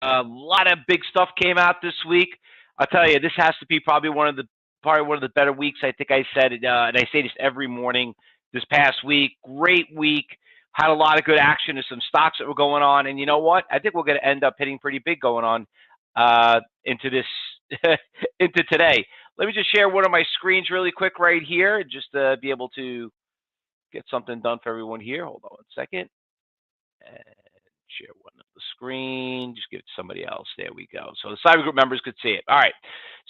A lot of big stuff came out this week. I'll tell you, this has to be probably one of the better weeks. I think I said it, and I say this every morning. This past week, great week. Had a lot of good action. There's some stocks that were going on, and you know what? I think we're going to end up hitting pretty big going on into this into today. Let me just share one of my screens really quick right here, just to be able to get something done for everyone here. Hold on 1 second. And share one of the screen. Just give it to somebody else. There we go. So the cyber group members could see it. All right.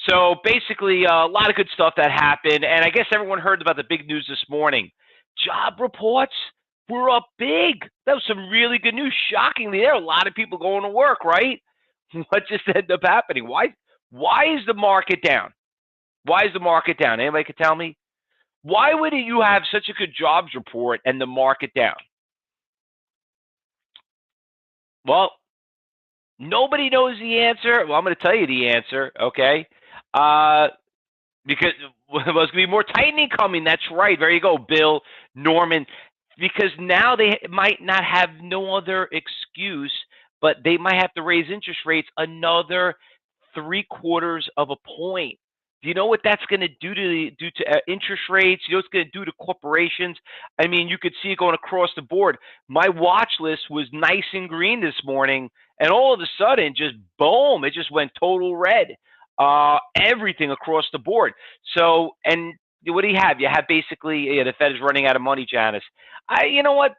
So basically, a lot of good stuff that happened. And I guess everyone heard about the big news this morning. Job reports were up big. That was some really good news. Shockingly, there are a lot of people going to work, right? What just ended up happening? Why is the market down? Why is the market down? Anybody could tell me? Why would you have such a good jobs report and the market down? Well, nobody knows the answer. Well, I'm going to tell you the answer, okay? Because there's going to be more tightening coming. That's right. There you go, Bill, Norman. Because now they might not have no other excuse, but they might have to raise interest rates another 0.75 of a point. Do you know what that's going to do to interest rates? You know what it's going to do to corporations? I mean, you could see it going across the board. My watch list was nice and green this morning, and all of a sudden, just boom, it just went total red. Everything across the board. So, and what do you have? You have basically the Fed is running out of money, Janice. You know what?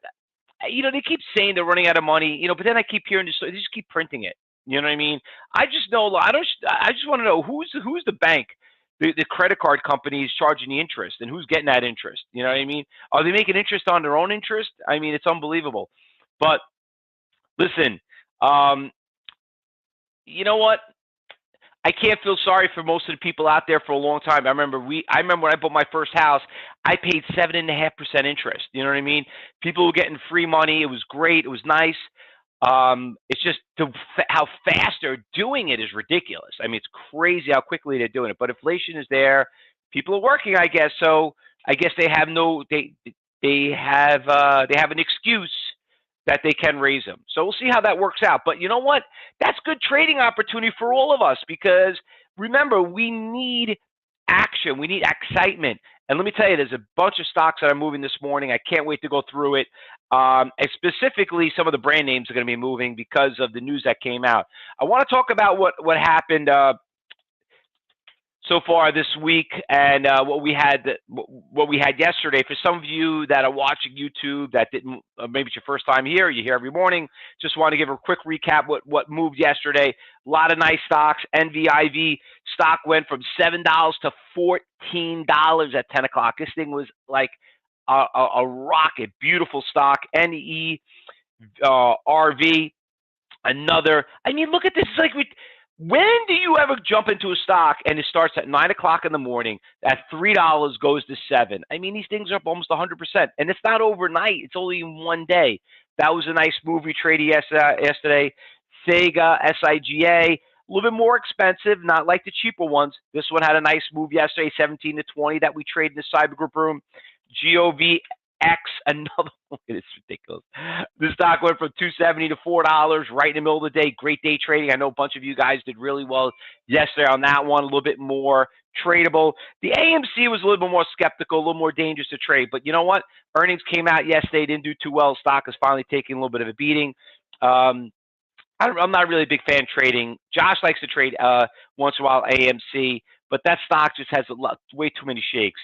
They keep saying they're running out of money, but then I keep hearing this. They just keep printing it. You know what I mean? I just know. I just want to know who's the bank. The credit card companies charging the interest, and who's getting that interest? You know what I mean? Are they making interest on their own interest? I mean, it's unbelievable. But listen, you know what? I can't feel sorry for most of the people out there for a long time. I remember when I bought my first house, I paid 7.5% interest. You know what I mean? People were getting free money. It was great. It was nice. It's just how fast they're doing it is ridiculous. I mean, it's crazy how quickly they're doing it. But inflation is there. People are working, I guess. So I guess they have they have an excuse that they can raise them. So we'll see how that works out. But you know what? That's good trading opportunity for all of us because remember, we need action. We need excitement. And let me tell you, there's a bunch of stocks that are moving this morning. I can't wait to go through it. And specifically, some of the brand names are going to be moving because of the news that came out. I want to talk about what happened so far this week and what we had yesterday. For some of you that are watching YouTube that didn't, maybe it's your first time here, you hear every morning. Just want to give a quick recap what moved yesterday. A lot of nice stocks. NVIV stock went from $7 to $14 at 10 o'clock. This thing was like a rocket. Beautiful stock. NE RV. Another. I mean, look at this. It's like when do you ever jump into a stock and it starts at 9 o'clock in the morning, at $3 goes to $7? I mean, these things are up almost 100%, and it's not overnight. It's only in one day. That was a nice move we traded yesterday. Sega, SIGA, a little bit more expensive, not like the cheaper ones. This one had a nice move yesterday, 17 to 20 that we traded in the cyber group room. GOVX, another one. It's ridiculous. The stock went from $2.70 to $4 right in the middle of the day. Great day trading. I know a bunch of you guys did really well yesterday on that one, a little bit more tradable. The AMC was a little bit more skeptical, a little more dangerous to trade. But you know what? Earnings came out yesterday, didn't do too well. Stock is finally taking a little bit of a beating. I'm not really a big fan trading. Josh likes to trade once in a while AMC, but that stock just has way too many shakes.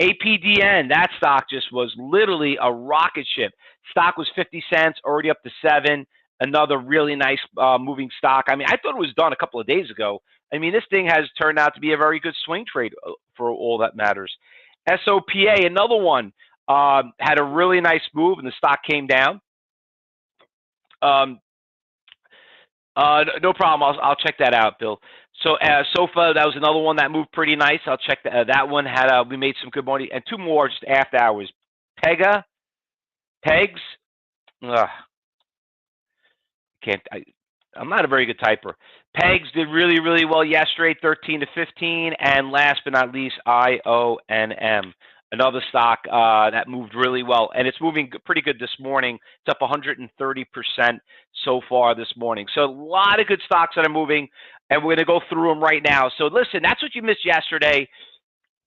APDN, that stock just was literally a rocket ship. Stock was 50 cents, already up to 7. Another really nice moving stock. I mean, I thought it was done a couple of days ago. I mean, this thing has turned out to be a very good swing trade for all that matters. SOPA, another one, had a really nice move, and the stock came down. No problem. I'll check that out, Bill. So SOFA, that was another one that moved pretty nice. I'll check that one. We made some good money, and 2 more just after hours. PEGY, PEGs. I'm not a very good typer. PEGs did really, really well yesterday, 13 to 15, and last but not least, IONM. Another stock that moved really well, and it's moving pretty good this morning. It's up 130% so far this morning. So a lot of good stocks that are moving, and we're going to go through them right now. So listen, that's what you missed yesterday.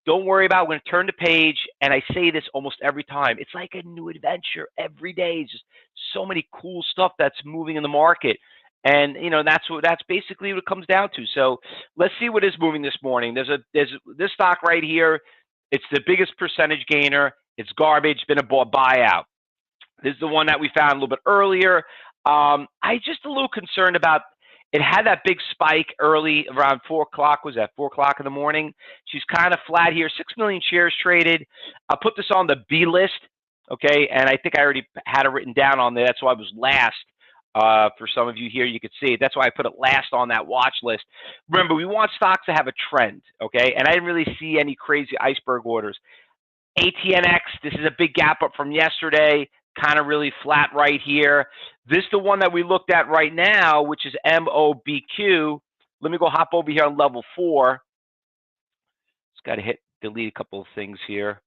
Don't worry about it. We're going to turn the page, and I say this almost every time. It's like a new adventure every day. It's just so many cool stuff that's moving in the market. And that's basically what it comes down to. So let's see what is moving this morning. There's this stock right here. It's the biggest percentage gainer. It's garbage, been a buyout. This is the one that we found a little bit earlier. I just a little concerned about it. Had that big spike early around 4 o'clock. Was that 4 o'clock in the morning? She's kind of flat here. 6 million shares traded. I'll put this on the B list, okay? And I think I already had it written down on there. That's why I was last. For some of you here, you could see it. That's why I put it last on that watch list. Remember, we want stocks to have a trend, okay? And I didn't really see any crazy iceberg orders. ATNX, this is a big gap up from yesterday, kind of really flat right here. This is the one that we looked at right now, which is MOBQ. Let me go hop over here on level 4. Just got to delete a couple of things here.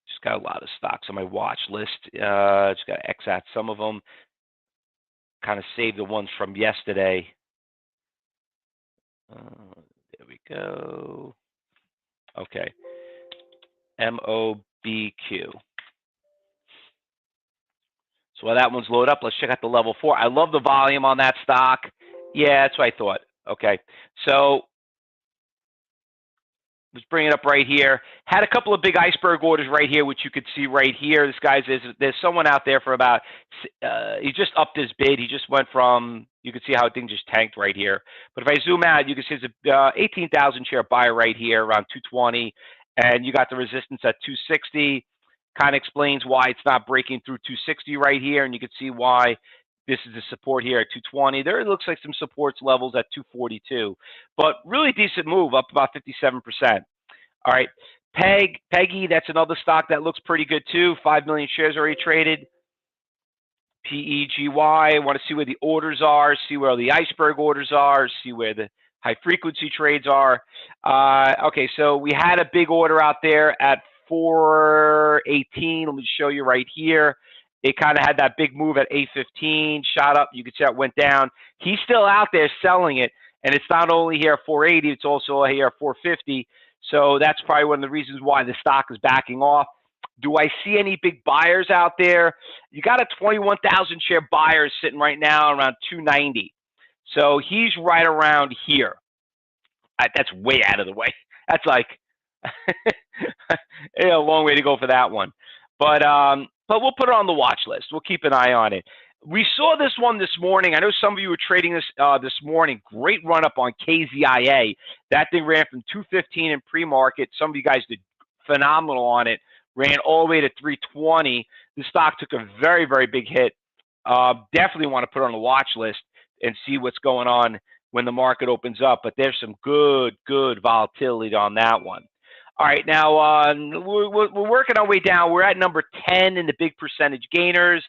Just got a lot of stocks on my watch list. Just got to X out some of them. Kind of save the ones from yesterday. There we go. Okay. MOBQ. So while that one's loaded up, let's check out the level 4. I love the volume on that stock. Yeah, that's what I thought. Okay. So let's bring it up right here. Had a couple of big iceberg orders right here, which you could see right here. This guy's there's someone out there for about he just upped his bid. He just went from, you can see how things just tanked right here. But if I zoom out, you can see it's a 18,000 share buy right here around 220, and you got the resistance at 260. Kind of explains why it's not breaking through 260 right here, and you can see why this is the support here at 220. There it looks like some supports levels at 242, but really decent move, up about 57%. All right, PEGY, that's another stock that looks pretty good too. 5 million shares already traded. PEGY, I want to see where the orders are, see where the iceberg orders are, see where the high frequency trades are. Okay, so we had a big order out there at 418. Let me show you right here. It kind of had that big move at 815, shot up. You can see it went down. He's still out there selling it, and it's not only here at 480, it's also here at 450. So that's probably one of the reasons why the stock is backing off. Do I see any big buyers out there? You got a 21,000 share buyer sitting right now around 290. So he's right around here. That's way out of the way. That's like a long way to go for that one. But we'll put it on the watch list. We'll keep an eye on it. We saw this one this morning. I know some of you were trading this this morning. Great run up on KZIA. That thing ran from 215 in pre-market. Some of you guys did phenomenal on it. Ran all the way to 320. The stock took a very, very big hit. Definitely want to put it on the watch list and see what's going on when the market opens up. But there's some good volatility on that one. All right, now we're working our way down. We're at number 10 in the big percentage gainers.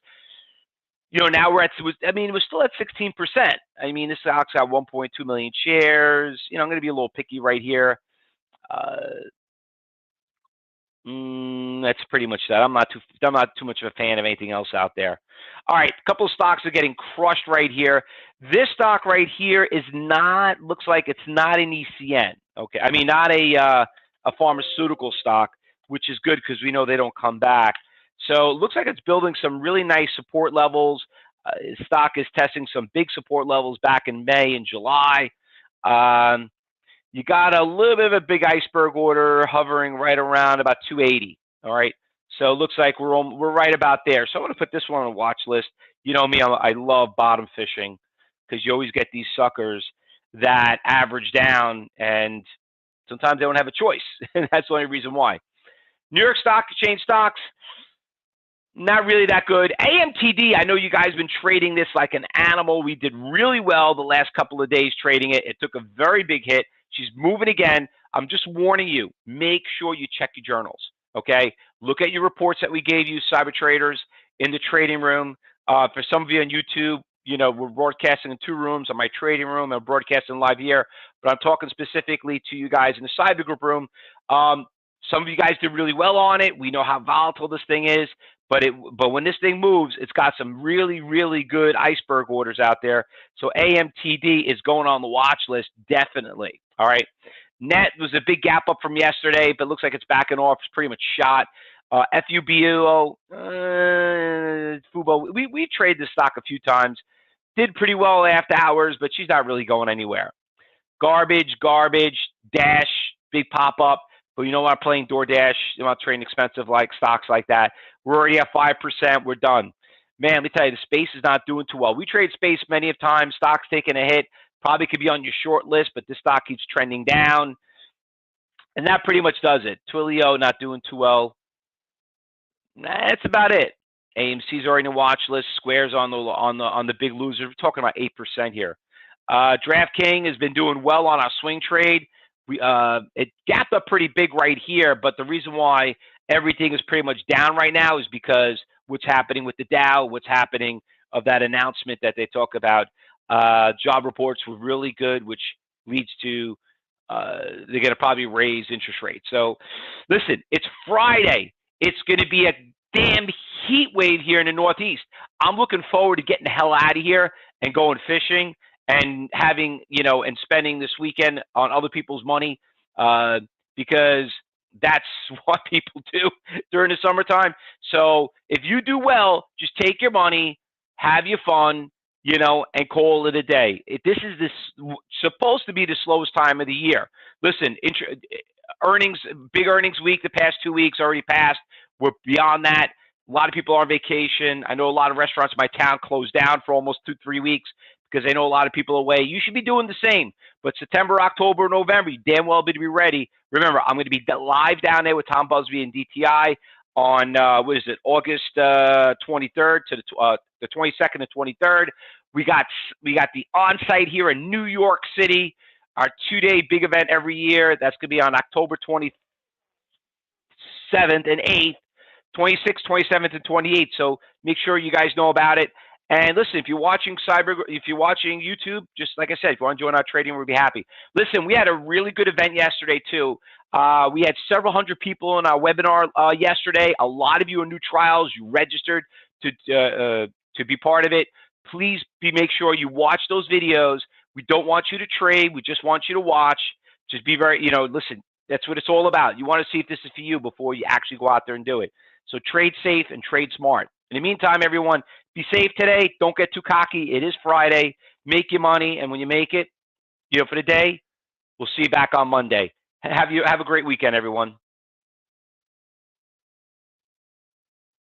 You know, now we're at, I mean, we're still at 16%. I mean, this stock's got 1.2 million shares. You know, I'm going to be a little picky right here. That's pretty much that. I'm not too much of a fan of anything else out there. All right, a couple of stocks are getting crushed right here. This stock right here is not, looks like it's not an ECN. Okay, I mean, not a pharmaceutical stock, which is good because we know they don't come back. So it looks like it's building some really nice support levels. Stock is testing some big support levels back in May and July. You got a little bit of a big iceberg order hovering right around about 280. All right, so it looks like we're right about there. So I'm going to put this one on a watch list. You know me, I love bottom fishing because you always get these suckers that average down, and sometimes they don't have a choice, and that's the only reason why. New York Stock Exchange stocks, not really that good. AMTD, I know you guys have been trading this like an animal. We did really well the last couple of days trading it. It took a very big hit. She's moving again. I'm just warning you, make sure you check your journals, okay? Look at your reports that we gave you, cyber traders, in the trading room. For some of you on YouTube, you know, we're broadcasting in 2 rooms, on my trading room, and broadcasting live here, but I'm talking specifically to you guys in the cyber group room. Some of you guys did really well on it. We know how volatile this thing is, but when this thing moves, it's got some really, really good iceberg orders out there. So AMTD is going on the watch list, definitely. All right. Net was a big gap up from yesterday, but looks like it's backing off. It's pretty much shot. FUBO, FUBO, we traded this stock a few times. Did pretty well after hours, but she's not really going anywhere. Garbage, Dash, big pop up. But you know what? I'm playing DoorDash. I'm not trading expensive like stocks like that. We're already at 5%. We're done. Man, let me tell you, the space is not doing too well. We trade space many of times. Stock's taking a hit. Probably could be on your short list, but this stock keeps trending down. And that pretty much does it. Twilio not doing too well. That's about it. AMC's already in the watch list. Square's on the big loser. We're talking about 8% here. DraftKings has been doing well on our swing trade. It gapped up pretty big right here, but the reason why everything is pretty much down right now is because what's happening with the Dow, what's happening of that announcement that they talk about. Job reports were really good, which leads to they're going to probably raise interest rates. So listen, it's Friday. It's going to be a damn heat wave here in the Northeast. I'm looking forward to getting the hell out of here and going fishing and having, you know, and spending this weekend on other people's money because that's what people do during the summertime. So if you do well, just take your money, have your fun, you know, and call it a day. This is supposed to be the slowest time of the year. Listen, earnings, big earnings week, the past 2 weeks already passed. We're beyond that. A lot of people are on vacation. I know a lot of restaurants in my town closed down for almost 2-3 weeks because they know a lot of people are away. You should be doing the same. But September, October, November, you damn well better be ready. Remember, I'm going to be live down there with Tom Busby and DTI on, August 23rd to the 22nd and 23rd. We got the on-site here in New York City, our 2-day big event every year. That's going to be on October 27th and 8th, 26th, 27th, and 28th. So make sure you guys know about it. And listen, if you're watching YouTube, just like I said, if you want to join our trading, we'll be happy. Listen, we had a really good event yesterday too. We had several hundred people in our webinar yesterday. A lot of you are new trials. You registered to be part of it. Please make sure you watch those videos. We don't want you to trade. We just want you to watch. Just be very, you know, listen, that's what it's all about. You want to see if this is for you before you actually go out there and do it. So trade safe and trade smart. In the meantime, everyone, be safe today. Don't get too cocky. It is Friday. Make your money. And when you make it, you know, for the day, we'll see you back on Monday. Have a great weekend, everyone.